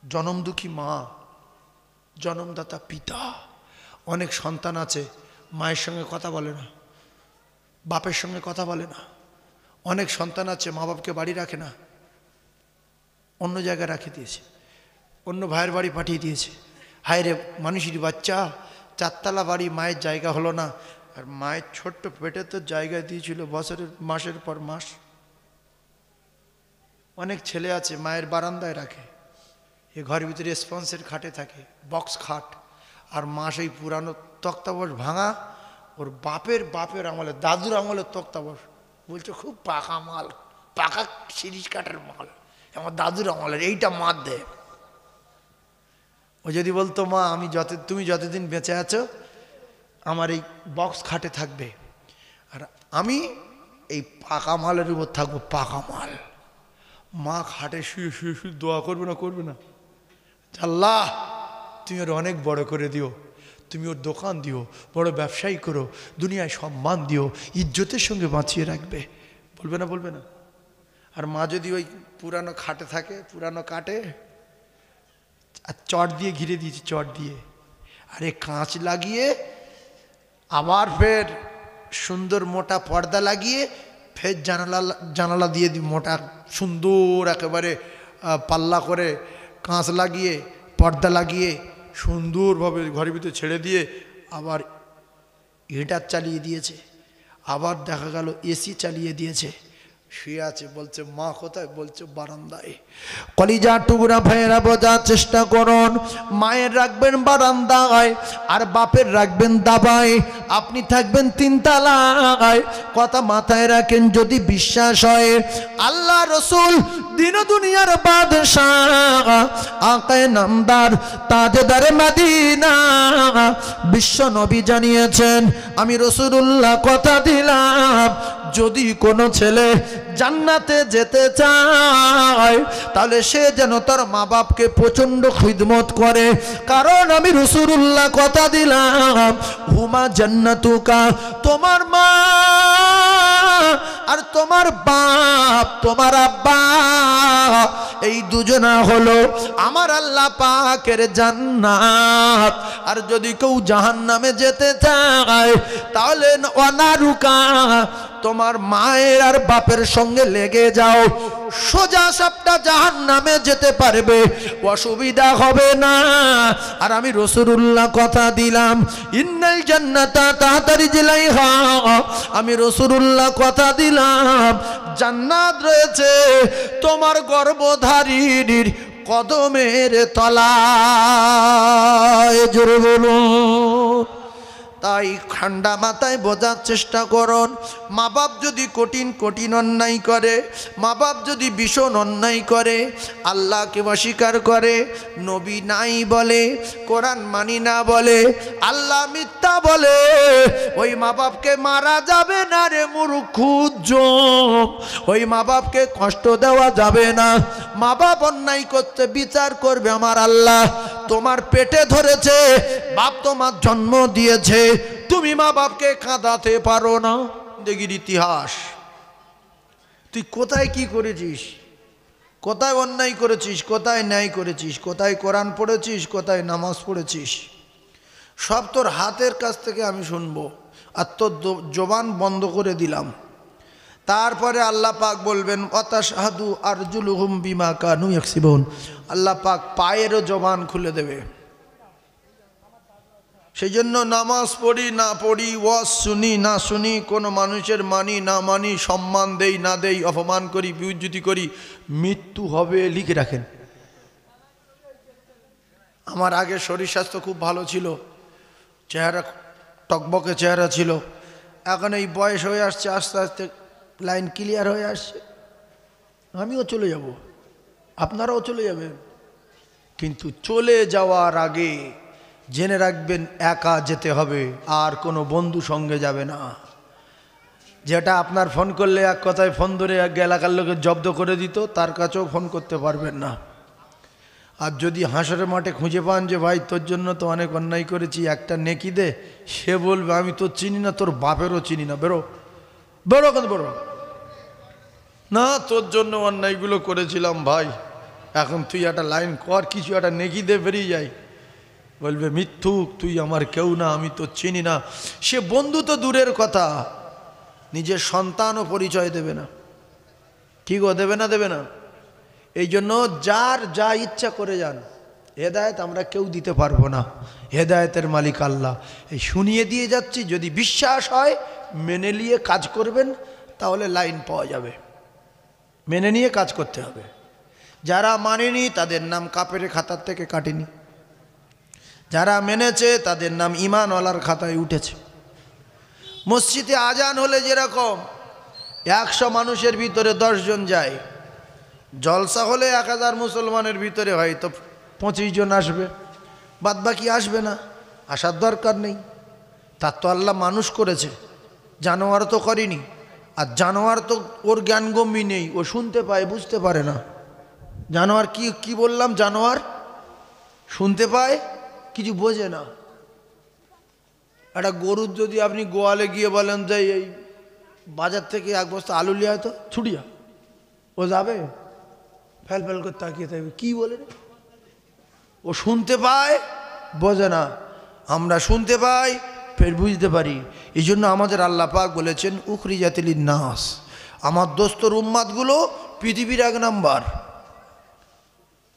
জনম দুঃখী মা, জনমদাতা পিতা। অনেক সন্তান আছে মায়ের সঙ্গে কথা বলে না, বাপের সঙ্গে কথা বলে না। অনেক সন্তান আছে মা বাপকে বাড়ি রাখে না, অন্য জায়গায় রাখে দিয়েছে, অন্য ভাইয়ের বাড়ি পাঠিয়ে দিয়েছে। হায় রে মানুষের বাচ্চা, 4 তলা বাড়ি, মায়ের জায়গা হলো না। আর মায়ের ছোট্ট পেটে তো জায়গা দিয়েছিল মাসের পর মাস। অনেক ছেলে আছে মায়ের বারান্দায় রাখে, এ ঘরের ভিতরে স্পঞ্জের খাটে থাকে, বক্স খাট, আর মা সেই পুরানো তক্তাবস ভাঙা, ওর বাপের আমলে, দাদুর আমলে তক্তাবস, বলছে খুব পাকা মাল, পাকা সিরিজ কাঠের মাল, আমার দাদুর আমলের, এইটা মার দেয়। ও যদি বলতো মা তুমি যতদিন বেঁচে আছো আমার এই বক্স খাটে থাকবে, আর আমি এই পাকা মালের উপর থাকবো, পাকা মাল। মা খাটে শুয়ে শুয়ে শুয়ে দোয়া করবে না আল্লাহ তুমি ওর অনেক বড় করে দিও, তুমি ওর দোকান দিও, বড় ব্যবসায়ী করো, দুনিয়ায় সম্মান দিও, ইজ্জতের সঙ্গে বাঁচিয়ে রাখবে। বলবে না? আর মা যদি ওই পুরানো খাটে থাকে, পুরানো কাটে, আর চট দিয়ে ঘিরে দিয়েছে, চট দিয়ে, আরে কাঁচ লাগিয়ে, আবার ফের সুন্দর মোটা পর্দা লাগিয়ে, ফের জানালা দিয়ে মোটা সুন্দর একেবারে পাল্লা করে কাঁচ লাগিয়ে, পর্দা লাগিয়ে, সুন্দরভাবে ঘরের ভিতরে ছেড়ে দিয়ে, আবার হিটার চালিয়ে দিয়েছে, আবার দেখা গেল এসি চালিয়ে দিয়েছে, শুয়ে আছে, বলছে মা কোথায়? বলছে বারান্দায়। কলিজা টুকরা ভাইয়েরা বোঝার চেষ্টা করুন, মায়ের রাখবেন বারান্দায় আর বাপের রাখবেন দাবায়, আপনি থাকবেন তিনতলায়। কথা মাথায় রাখেন, যদি বিশ্বাস হয় আল্লাহ রসুল দিন দুনিয়ার বাদশাহ আকায়ে নামদার তাজদারে মদিনা বিশ্ব নবী জানিয়েছেন, আমি রাসূলুল্লাহ কথা দিলাম যদি কোনো ছেলে জান্নাতে যেতে চায় তাহলে সে যেন তার মা বাপকে প্রচন্ড খিদমত করে, কারণ আমি রাসূলুল্লাহ কথা দিলাম হুমা জান্নাতুকা, তোমার মা আর তোমার বাপ, তোমার আব্বা, এই দুজনা হলো আমার আল্লাহ পাকের জান্নাত। আর যদি কেউ জাহান্নামে যেতে চায় তাহলে অনারুকা, তোমার মায়ের আর বাপের সঙ্গে লেগে যাও, সোজা সাপটা জাহান্নামে যেতে পারবে, অসুবিধা হবে না। আর আমি রাসূলুল্লাহ কথা দিলাম ইন্নাল জান্নাতা তাহতা রিজলাইহা, আমি রাসূলুল্লাহ কথা দিলাম জান্নাত রয়েছে তোমার গর্ভধারিণীর কদমের তলায়। জোরে বলুন। তাই ঠান্ডা মাথায় বোঝার চেষ্টা করুন, মা বাপ যদি কঠিন কঠিন অন্যায় করে, মা বাপ যদি ভীষণ অন্যায় করে, আল্লাহকে অস্বীকার করে, নবী নাই বলে, কোরআন মানি না বলে, আল্লাহ মিথ্যা বলে, ওই মা বাপকে মারা যাবে না রে মূর্খ, ওই মা বাপকে কষ্ট দেওয়া যাবে না। মা বাপ অন্যায় করতে বিচার করবে আমার আল্লাহ। তোমার পেটে ধরেছে, বাপ তোমার জন্ম দিয়েছে, তুমি মা বাপকে কাঁদাতে পারো না। দেখির ইতিহাস, তুই কোথায় কি করেছিস, কোথায় অন্যায় করেছিস, কোথায় ন্যায় করেছিস, কোথায় কোরআন পড়েছিস, কোথায় নামাজ পড়েছিস, সব তোর হাতের কাছ থেকে আমি শুনবো। আর তোর জবান বন্ধ করে দিলাম। তারপরে আল্লাহ পাক বলবেন অতাশহাদু আরজুলুহুম বিমা কানু ইয়াকসিবুন, আল্লাহ পাক পায়েরও জবান খুলে দেবে। সেই জন্য নামাজ পড়ি না পড়ি, ওয়াজ শুনি না শুনি, কোনো মানুষের মানি না মানি, সম্মান দেই না দেই, অপমান করি, বিউজ্জতি করি, মৃত্যু হবে লিখে রাখেন। আমার আগে শরীর স্বাস্থ্য খুব ভালো ছিল, চেহারা টকবকে চেহারা ছিল, এখন এই বয়স হয়ে আসছে, আস্তে আস্তে লাইন ক্লিয়ার হয়ে আসছে, আমিও চলে যাব, আপনারাও চলে যাবেন। কিন্তু চলে যাওয়ার আগে জেনে রাখবেন একা যেতে হবে, আর কোনো বন্ধু সঙ্গে যাবে না। যেটা আপনার ফোন করলে এক কথায় ফোন ধরে এক এলাকার লোকের জব্দ করে দিত, তার কাছেও ফোন করতে পারবেন না। আর যদি হাসরের মাঠে খুঁজে পান যে ভাই তোর জন্য তো অনেক অন্যায় করেছি, একটা নেকি দে, সে বলবে আমি তোর চিনি না, তোর বাপেরও চিনি না, বেরো বেরো বেরো না, তোর জন্য অন্যায়গুলো করেছিলাম ভাই, এখন তুই একটা লাইন কর, কিছু একটা নেকি দে, বেরিয়ে যাই। বলবে মিথ্যুক, তুই আমার কেউ না, আমি তো চিনি না। সে বন্ধু তো দূরের কথা, নিজের সন্তানও পরিচয় দেবে না। কি গো, দেবে না? দেবে না? এই জন্য যার যা ইচ্ছা করে যান, হেদায়েত আমরা কেউ দিতে পারবো না, হেদায়েতের মালিক আল্লাহ। এই শুনিয়ে দিয়ে যাচ্ছি, যদি বিশ্বাস হয় মেনে নিয়ে কাজ করবেন তাহলে লাইন পাওয়া যাবে। মেনে নিয়ে কাজ করতে হবে। যারা মানেনি তাদের নাম কাফের খাতার থেকে কাটেনি, যারা মেনেছে তাদের নাম ঈমানওয়ালার খাতায় উঠেছে। মসজিদে আজান হলে যেরকম 100 মানুষের ভিতরে 10 জন যায়, জলসা হলে 1000 মুসলমানের ভিতরে হয়তো 25 জন আসবে, বাদ বাকি আসবে না, আসার দরকার নেই। তার তো আল্লাহ মানুষ করেছে, জানোয়ার তো করেনি। আর জানোয়ার তো ওর জ্ঞানগম্যি নেই, ও শুনতে পায়, বুঝতে পারে না। জানোয়ার কি বললাম, জানোয়ার শুনতে পায়, কিছু বোঝে না। একটা গরুর যদি আপনি গোয়ালে গিয়ে বলেন যে এই বাজার থেকে 1 বস্তা আলু লিয়ে তো ছুটিয়া, ও যাবে? ফেল ফেল করে তাকিয়ে থাকবে, কি বলে রে? ও শুনতে পায়, বোঝে না। আমরা শুনতে পাই, ফের বুঝতে পারি। এই জন্য আমাদের আল্লাহ পাক বলেছেন উখরিজাতিল নাস, আমার দোস্তর উম্মাদগুলো পৃথিবীর 1 নাম্বার,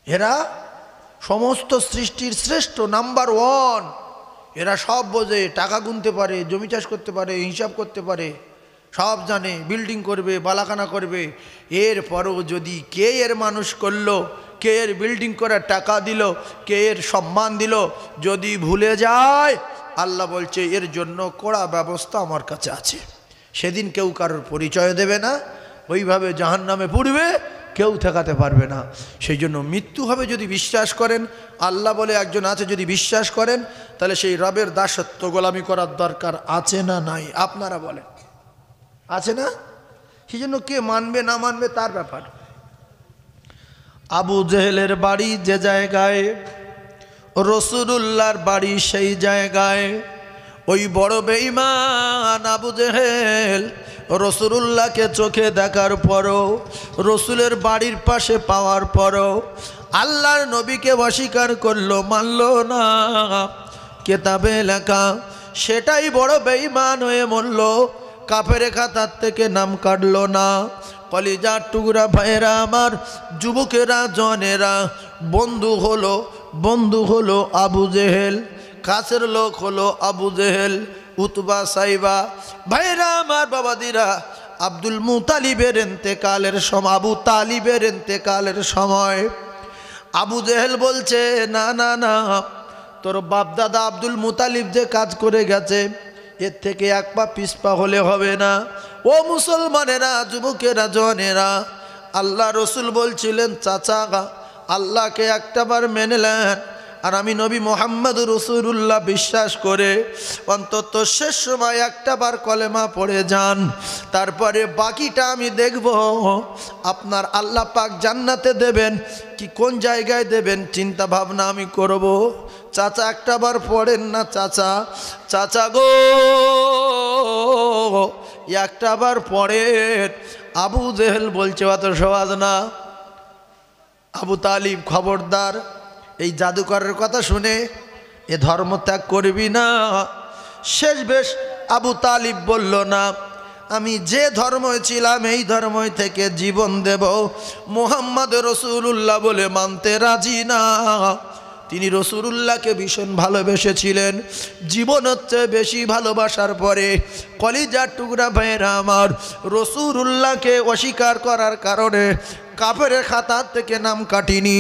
এরা সমস্ত সৃষ্টির শ্রেষ্ঠ, নাম্বার 1। এরা সব বোঝে, টাকা গুনতে পারে, জমি চাষ করতে পারে, হিসাব করতে পারে, সব জানে, বিল্ডিং করবে, বালাখানা করবে। এরপরও যদি কে এর মানুষ করলো, কে এর বিল্ডিং করার টাকা দিল, কে এর সম্মান দিল, যদি ভুলে যায়, আল্লাহ বলছে এর জন্য কড়া ব্যবস্থা আমার কাছে আছে। সেদিন কেউ কারোর পরিচয় দেবে না, ওইভাবে জাহান্নামে পুড়বে, কেউ ঠেকাতে পারবে না। সেই জন্য মৃত্যু হবে যদি বিশ্বাস করেন, আল্লাহ বলে একজন আছে যদি বিশ্বাস করেন, তাহলে সেই রবের দাসত্ব গোলামি করার দরকার আছে না নাই? আপনারা বলেন, আছে না? সেই জন্য কে মানবে না মানবে তার ব্যাপার। আবু জেহেলের বাড়ি যে জায়গায়, রাসূলুল্লাহর বাড়ি সেই জায়গায়। ওই বড় বেঈমান আবু জেহেল রাসূলুল্লাহকে চোখে দেখার পরও, রসুলের বাড়ির পাশে পাওয়ার পরও আল্লাহর নবীকে অস্বীকার করলো, মানল না। কেতাবে লেখা সেটাই বড় বেঈমান হয়ে মরল, কাফের খাতার থেকে নাম কাটলো না। কলিজার টুকরা ভাইয়েরা আমার, যুবকেরা, জনেরা, বন্ধু হলো আবু জেহেল, কাছের লোক হলো আবু জেহেল, উতবা, সাইবা। ভাইরা আমার, বাবাদিরা, আব্দুল মুতালিবের ইন্তেকালের সময়, আবু তালিবের ইন্তেকালের সময় আবু জেহেল বলছে, না না না, তোর বাপদাদা আব্দুল মুতালিব যে কাজ করে গেছে, এর থেকে এক পা পিছপা হলে হবে না। ও মুসলমানেরা, যুবকেরা, জনেরা, আল্লাহ রসুল বলছিলেন, চাচা আল্লাহকে একটাবার মেনে নেন, আর আমি নবী মুহাম্মদ রাসূলুল্লাহ বিশ্বাস করে অন্তত শেষ সময় একটাবার কলেমা পড়ে যান, তারপরে বাকিটা আমি দেখব। আপনার আল্লাহ পাক জান্নাতে দেবেন কি কোন জায়গায় দেবেন চিন্তা ভাবনা আমি করব। চাচা একটাবার পড়েন না, চাচা গো একটাবার পড়েন। আবু জেহেল বলছে অত সহজ না। আবু তালিব, খবরদার, এই জাদুকরের কথা শুনে এ ধর্ম ত্যাগ করবি না। শেষ বেশ আবু তালিব বলল, না, আমি যে ধর্মই ছিলাম এই ধর্মই থেকে জীবন দেব, মুহাম্মদ রাসূলুল্লাহ বলে মানতে রাজি না। তিনি রাসূলুল্লাহকে ভীষণ ভালোবেসেছিলেন, জীবন হচ্ছে বেশি ভালোবাসার পরে। কলিজার টুকরা ভাইয়েরা আমার, রাসূলুল্লাহকে অস্বীকার করার কারণে কাফেরের খাতা থেকে নাম কাটিনি,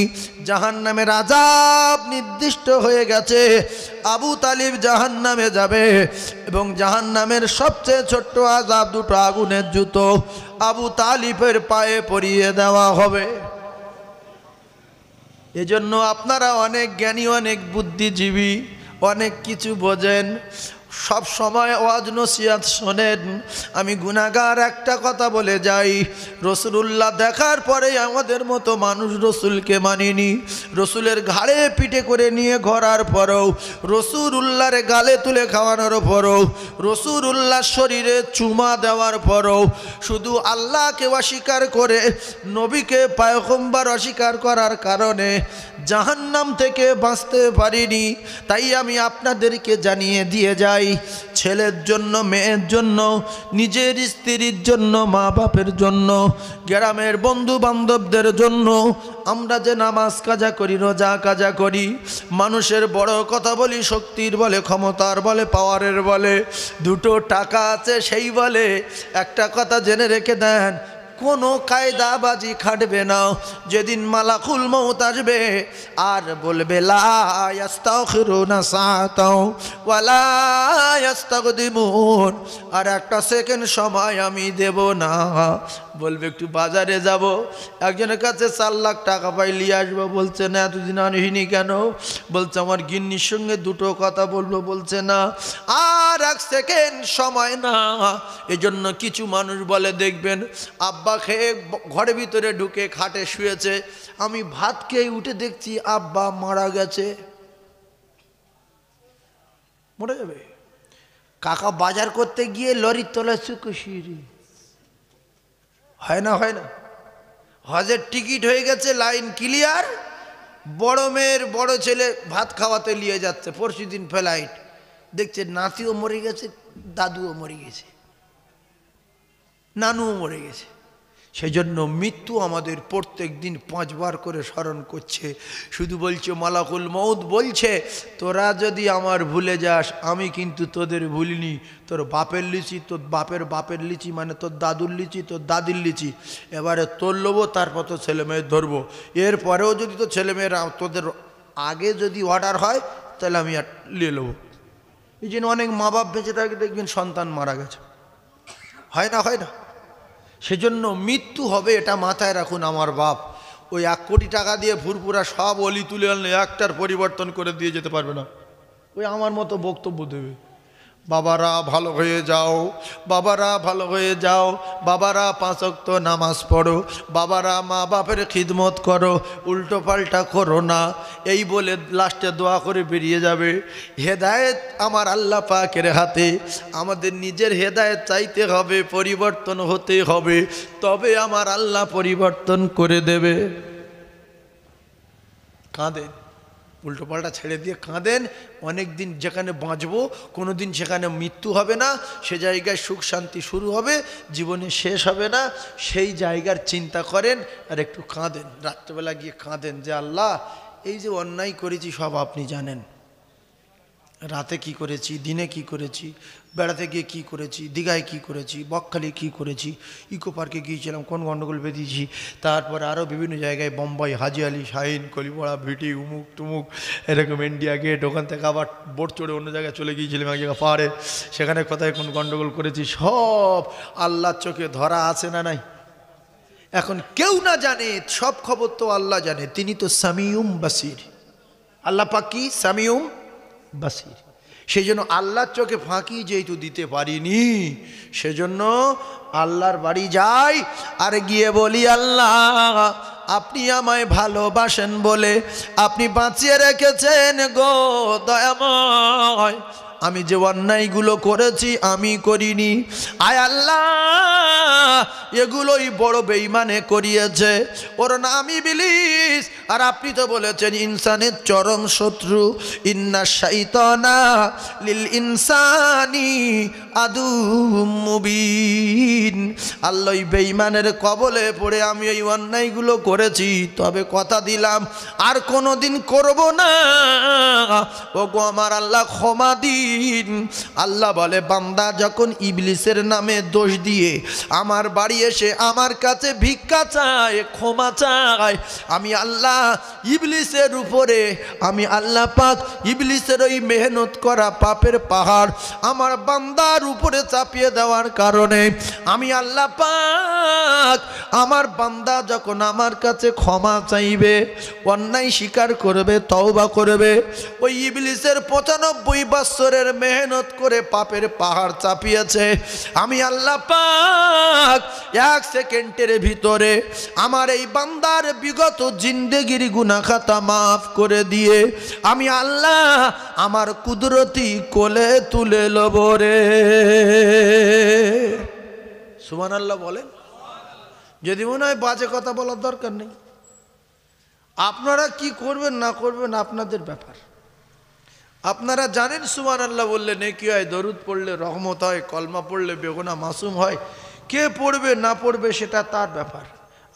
জাহান্নামের আযাব নির্দিষ্ট হয়ে গেছে। আবু তালিব জাহান্নামে যাবে, এবং জাহান্নামের সবচেয়ে ছোট্ট আযাব দুটো আগুনের জুতো আবু তালিবের পায়ে পরিয়ে দেওয়া হবে। এজন্য আপনারা অনেক জ্ঞানী, অনেক বুদ্ধিজীবী, অনেক কিছু বোঝেন, সব সময় ওয়াজ নসিহত শোনেন। আমি গুনাহগার একটা কথা বলে যাই, রাসূলুল্লাহ দেখার পরে আমাদের মতো মানুষ রসুলকে মানিনি। রসুলের ঘাড়ে পিঠে করে নিয়ে ঘোরার পরেও, রাসূলুল্লাহর গালে তুলে খাওয়ানোর পরেও, রাসূলুল্লাহর শরীরে চুমা দেওয়ার পরেও শুধু আল্লাহকে অস্বীকার করে নবীকে পয়গম্বর অস্বীকার করার কারণে জাহান্নাম থেকে বাঁচতে পারিনি। তাই আমি আপনাদেরকে জানিয়ে দিয়ে যাই, ছেলের জন্য, মেয়ের জন্য, নিজের স্ত্রীর জন্য, মা বাপের জন্য, গ্রামের বন্ধু বান্ধবদের জন্য আমরা যে নামাজ কাজা করি, রোজা কাজা করি, মানুষের বড় কথা বলি, শক্তির বলে, ক্ষমতার বলে, পাওয়ারের বলে, দুটো টাকা আছে সেই বলে, একটা কথা জেনে রেখে দেন, কোনো কায়দাবাজি খাটবে না। যেদিন মালাকুল মউত আসবে আর বলবে লা ইস্তাগফিরুনা সাআতাও ওয়ালা ইস্তাগদিমুন, আর একটা সেকেন্ড সময় আমি দেব না। বলবে একটু বাজারে যাব, একজনের কাছে 4 লাখ টাকা পাই নিয়ে আসবো, বলছে না এতদিন আনিনি কেন? বলছে আমার গিন্নির সঙ্গে দুটো কথা বলবো, বলছে না আর এক সেকেন্ড সময় না। এজন্য কিছু মানুষ বলে, দেখবেন আব্বা খেয়ে ঘরের ভিতরে ঢুকে খাটে শুয়েছে, আমি ভাত খেয়ে উঠে দেখছি আব্বা মারা গেছে। মরে যাবে। কাকা বাজার করতে গিয়ে লরির তলায় চুকুশিরি হয় না, হয় না? হজের টিকিট হয়ে গেছে, লাইন ক্লিয়ার, বড় মেয়ের বড় ছেলে ভাত খাওয়াতে নিয়ে যাচ্ছে, পরশু দিন ফ্লাইট, দেখছে নাতিও মরে গেছে, দাদুও মরে গেছে, নানুও মরে গেছে। সেই জন্য মৃত্যু আমাদের প্রত্যেক দিন 5 বার করে স্মরণ করছে। শুধু বলছে মালাকুল মউত বলছে, তোরা যদি আমার ভুলে যাস আমি কিন্তু তোদের ভুলিনি। তোর বাপের লিচি তোর বাপের বাপের লিচি, মানে তোর দাদুর লিচি তোর দাদির লিচি, এবারে তোর লোবো, তারপর তো ছেলেমেয়ের ধরবো। এরপরেও যদি তো ছেলেমেয়েরা তোদের আগে যদি অর্ডার হয় তাহলে আমি আর নিয়ে নেবো। এই জন্য অনেক মা বাপ বেঁচে থাকে, দেখবেন সন্তান মারা গেছে, হয় না হয় না? সেজন্য মৃত্যু হবে, এটা মাথায় রাখুন আমার বাপ। ওই 1 কোটি টাকা দিয়ে ফুরফুরা সব অলি তুলে আনলে একটার পরিবর্তন করে দিয়ে যেতে পারবে না। ওই আমার মতো বক্তব্য দেবে, বাবারা ভালো হয়ে যাও, বাবারা ভালো হয়ে যাও, বাবারা 5 ওয়াক্ত নামাজ পড়ো, বাবারা মা বাপের খিদমত করো, উল্টো পাল্টা করো না, এই বলে লাস্টে দোয়া করে বেরিয়ে যাবে। হেদায়েত আমার আল্লাহ পাকের হাতে। আমাদের নিজের হেদায়েত চাইতে হবে, পরিবর্তন হতে হবে, তবে আমার আল্লাহ পরিবর্তন করে দেবে। কাঁদেন, উল্টো পাল্টা ছেড়ে দিয়ে কাঁদেন। অনেক দিন যেখানে বাঁচবো, কোনো দিন সেখানে মৃত্যু হবে না, সে জায়গায় সুখ শান্তি শুরু হবে, জীবনে শেষ হবে না, সেই জায়গার চিন্তা করেন আর একটু কাঁদেন। রাত্রেবেলা গিয়ে কাঁদেন যে আল্লাহ এই যে অন্যায় করেছি সব আপনি জানেন, রাতে কি করেছি, দিনে কি করেছি, বেড়াতে গিয়ে কি করেছি, দীঘায় কি করেছি, বকখালি কি করেছি, ইকো পার্কে গিয়েছিলাম কোন গণ্ডগোল বেঁধেছি, তারপরে আরও বিভিন্ন জায়গায় বোম্বাই, হাজি আলি, শাহিন, কলিপাড়া, ভিটি, উমুক তুমুক, এরকম ইন্ডিয়া গেট, ওখান থেকে আবার বোট চড়ে অন্য জায়গায় চলে গিয়েছিলাম এক জায়গায় পাহাড়ে, সেখানে কোথায় কোন গণ্ডগোল করেছি, সব আল্লাহর চোখে ধরা আছে না নাই? এখন কেউ না জানে, সব খবর তো আল্লাহ জানে, তিনি তো সামিউম বাসির। আল্লাহ পাক কি? সামিউম বাসির। সেই জন্য আল্লাহর চোখে ফাঁকি যেহেতু দিতে পারিনি, সেজন্য আল্লাহর বাড়ি যাই আর গিয়ে বলি আল্লাহ আপনি আমায় ভালোবাসেন বলে আপনি বাঁচিয়ে রেখেছেন গো দয়াময়। আমি যে অন্যায়গুলো করেছি আমি করিনি, আয় আল্লাহ এগুলোই বড় বেঈমানে করিয়েছে, ওর নাম ইবলিস। আর আপনি তো বলেছেন ইনসানের চরম শত্রু, ইন্না শাইতানা লিল ইনসানি আদুউম মুবিন। আল্লাহ বেঈমানের কবলে পড়ে আমি এই অন্যায়গুলো করেছি, তবে কথা দিলাম আর কোনোদিন করব না। ওগো আমার আল্লাহ ক্ষমা দিন। আল্লাহ বলে বান্দা যখন ইবলিসের নামে দোষ দিয়ে আমার বাড়ি এসে আমার কাছে ভিক্ষা চায়, ক্ষমা চায়, আমি আল্লাহ ইবলিসের উপরে, আমি আল্লাহ পাক ইবলিসের ওই মেহনত করা পাপের পাহাড় আমার বান্দার উপরে চাপিয়ে দেওয়ার কারণে আমি আল্লাহ পাক আমার বান্দা যখন আমার কাছে ক্ষমা চাইবে, অন্যায় স্বীকার করবে, তওবা করবে, ওই ইবলিসের 95 বছরের মেহনত করে পাপের পাহাড় চাপিয়েছে, আমি আল্লাহ পাক 1 সেকেন্ডের ভিতরে আমার এই বান্দার বিগত জিন্দেগির গুনাহ খাতা মাফ করে দিয়ে আমি আল্লাহ আমার কুদরতি কোলে তুলে লব রে। সুবহানাল্লাহ বলেন। যদি মনে হয় বাজে কথা বলার দরকার নেই, আপনারা কি করবেন না করবেন আপনাদের ব্যাপার। আপনারা জানেন সুবহানাল্লাহ বললে নেকি হয়, দরুদ পড়লে রহমত হয়, কলমা পড়লে বেগুনাহ মাসুম হয়। কে পড়বে না পড়বে সেটা তার ব্যাপার।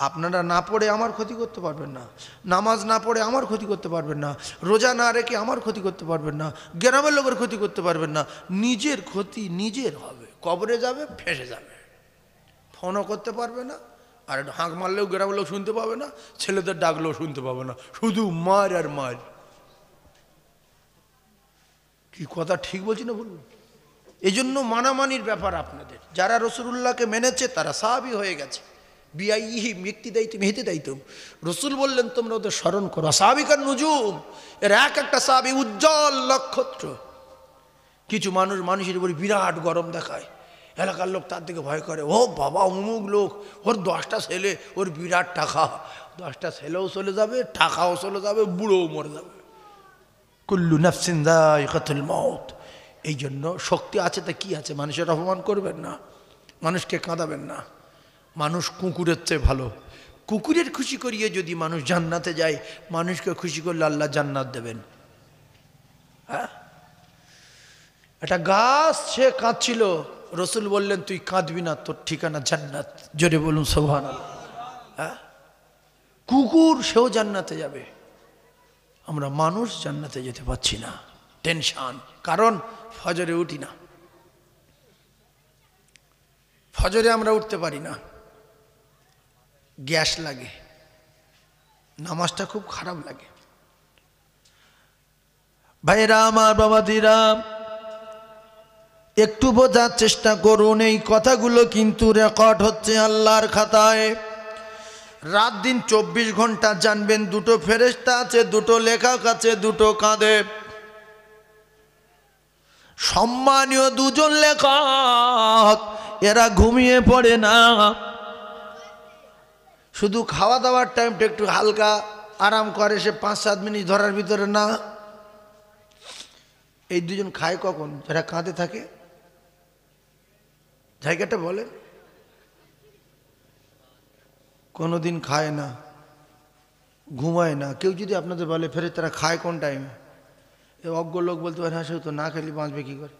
আপনারা না পড়ে আমার ক্ষতি করতে পারবেন না, নামাজ না পড়ে আমার ক্ষতি করতে পারবেন না, রোজা না রেখে আমার ক্ষতি করতে পারবেন না, গ্রামের লোকের ক্ষতি করতে পারবেন না। নিজের ক্ষতি নিজের হবে, কবরে যাবে, ফেঁসে যাবে, ফোনও করতে পারবে না, আর হাঁক মারলেও গ্রামের লোক শুনতে পাবে না, ছেলেদের ডাকলেও শুনতে পাবে না, শুধু মার আর মার। কি কথা ঠিক বলছি না বলুন? এই জন্য মানামানির ব্যাপার আপনাদের। যারা রসুলুল্লাহকে মেনেছে তারা সাহাবী হয়ে গেছে। বিআইহি মিক্তিদাইতুম হিতাদাইতুম, রসুল বললেন তোমরা ওদের স্মরণ করো। সাহাবিকার নুজুম, এর এক একটা সাহাবী উজ্জ্বল নক্ষত্র। কিছু মানুষের উপর বিরাট গরম দেখায়, এলাকার লোক তার দিকে ভয় করে, ও বাবা অমুক লোক, ওর 10টা ছেলে, ওর বিরাট টাকা, 10টা ছেলেও চলে যাবে, টাকাও চলে যাবে, বুড়োও মরে যাবে। কুল্লু নাফসিন যায়িকাতুল মাউত। এই জন্য শক্তি আছে তা কি আছে, মানুষের অপমান করবেন না, মানুষকে কাঁদাবেন না। মানুষ কুকুরের চেয়ে ভালো। কুকুরের খুশি করিয়ে যদি মানুষ জান্নাতে যায়, মানুষকে খুশি করলে আল্লাহ জান্নাত দেবেন। হ্যাঁ, একটা গাছ সে কাঁদছিল, রসুল বললেন তুই কাঁদবি না, তোর ঠিকানা জান্নাত। জোরে বলুন সুবহানাল্লাহ। হ্যাঁ, কুকুর সেও জান্নাতে যাবে, আমরা মানুষ জান্নাতে যেতে পারছি না, টেনশন। কারণ ফজরে উঠি না, ফজরে আমরা উঠতে পারি না, গ্যাস লাগে, নামাজটা খুব খারাপ লাগে। ভাইরা আমার, বাবাদিরা, একটু বোঝার চেষ্টা করুন। এই কথাগুলো কিন্তু রেকর্ড হচ্ছে আল্লাহর খাতায়। রাত দিন 24 ঘন্টা জানবেন, দুটো ফেরেশতা আছে, দুটো লেখক আছে, দুটো কাঁধে। সম্মানীয় দুজন লেখক, এরা ঘুমিয়ে পড়ে না। শুধু খাওয়া দাওয়ার টাইমটা একটু হালকা আরাম করে, সে 5-7 মিনিট ধরার ভিতরে না। এই দুজন খায় কখন? যারা কাঁধে থাকে। জায়গাটা বলেন। কোনোদিন খায় না, ঘুমায় না। কেউ যদি আপনাদের বলে ফেরে তারা খায় কোন টাইমে, এ অজ্ঞ লোক বলতে পারে হ্যাঁ, সে তো না খেলে বাঁচবে কী করে,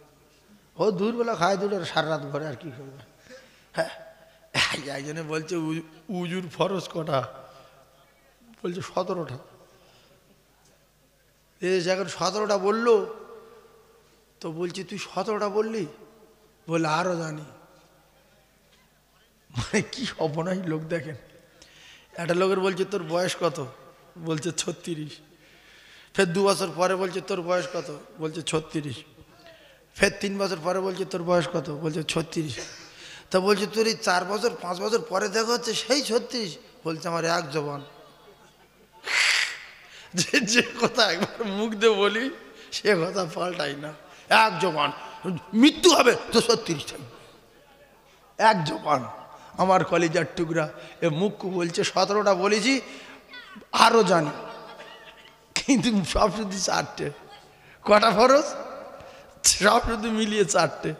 ও দুপুরবেলা খায়, দুটো সারা রাত ঘরে আর কি করবে। হ্যাঁ, একজনে বলছে উজুর ফরজ কটা, বলছে 17টা। এখন 17টা বললো, তো বলছি তুই 17টা বললি? বলে আরও জানি। মানে কি অপনাই লোক দেখেন। একটা লোকের বলছে তোর বয়স কত? বলছে 36। ফের 2 বছর পরে বলছে তোর বয়স কত? বলছে 36। ফের 3 বছর পরে বলছে তোর বয়স কত? বলছে 36। তা বলছে তোর এই 4 বছর 5 বছর পরে দেখা হচ্ছে সেই 36? বলছে আমার এক জবান। যে কথা একবার মুখ দিয়ে বলি সে কথা পাল্টাই না। এক জবান, মৃত্যু হবে তো 36টাই, এক জবান। আমার কলিজার টুকরা, এ মুখ বলছে 17টা বলেছি, আরও জানি, কিন্তু সব শুধু 4টে। কটা ফরজ? সব শুধু মিলিয়ে 4টে।